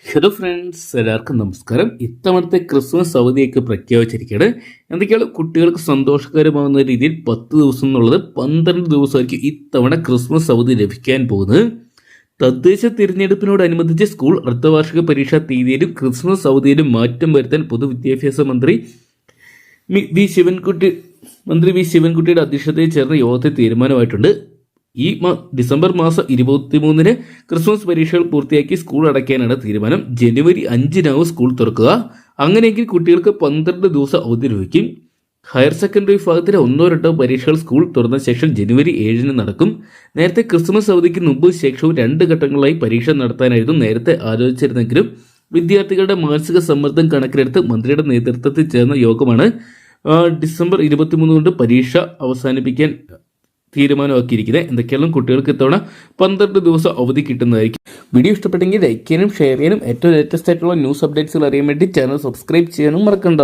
Hello friends, എല്ലാവർക്കും നമസ്കാരം. ഇത്തവണത്തെ ക്രിസ്മസ് അവധിയൊക്കെ പ്രഖ്യാപിച്ചിരിക്കുകയാണ്. എന്തൊക്കെയാണ് കുട്ടികൾക്ക് സന്തോഷകരമാകുന്ന രീതിയിൽ 10 ദിവസം എന്നുള്ളത് 12 ദിവസമായിരിക്കും ഇത്തവണ ക്രിസ്മസ് അവധി ലഭിക്കാൻ പോകുന്നത്. തദ്ദേശ തിരഞ്ഞെടുപ്പിനോടനുബന്ധിച്ച് സ്കൂൾ അർദ്ധവാർഷിക പരീക്ഷാ തീയതിയിലും ക്രിസ്മസ് അവധിയിലും മാറ്റം വരുത്താൻ പൊതുവിദ്യാഭ്യാസ മന്ത്രി വി ശിവൻകുട്ടിയുടെ അധ്യക്ഷതയിൽ ചേർന്ന യോഗത്തിൽ തീരുമാനമായിട്ടുണ്ട്. ഈ ഡിസംബർ മാസം 23-ന് ക്രിസ്മസ് പരീക്ഷകൾ പൂർത്തിയാക്കി സ്കൂൾ അടയ്ക്കാനാണ് തീരുമാനം. ജനുവരി 5-നാവും സ്കൂൾ തുറക്കുക. അങ്ങനെയെങ്കിൽ കുട്ടികൾക്ക് 12 ദിവസം അവധി ലഭിക്കും. ഹയർ സെക്കൻഡറി വിഭാഗത്തിലെ 1-2 പരീക്ഷകൾ സ്കൂൾ തുറന്ന ശേഷം ജനുവരി 7-ന് നടക്കും. നേരത്തെ ക്രിസ്മസ് അവധിക്ക് മുമ്പ് ശേഷവും 2 ഘട്ടങ്ങളായി പരീക്ഷ നടത്താനായിരുന്നു നേരത്തെ ആലോചിച്ചിരുന്നെങ്കിലും വിദ്യാർത്ഥികളുടെ മാനസിക സമ്മർദ്ദം കണക്കിലെടുത്ത് മന്ത്രിയുടെ നേതൃത്വത്തിൽ ചേർന്ന യോഗമാണ് ഡിസംബർ 23 കൊണ്ട് പരീക്ഷ അവസാനിപ്പിക്കാൻ തീരുമാനമാക്കിയിരിക്കുന്നത്. എന്തൊക്കെയാണ് കുട്ടികൾക്ക് ഇത്തവണ 12 ദിവസം അവധി കിട്ടുന്നതായിരിക്കും. വീഡിയോ ഇഷ്ടപ്പെട്ടെങ്കിൽ ലൈക്ക് ചെയ്യാനും ഷെയർ ചെയ്യാനും ഏറ്റവും ലേറ്റസ്റ്റ് ആയിട്ടുള്ള ന്യൂസ് അപ്ഡേറ്റ്സുകൾ അറിയാൻ വേണ്ടി ചാനൽ സബ്സ്ക്രൈബ് ചെയ്യാനും മറക്കണ്ട.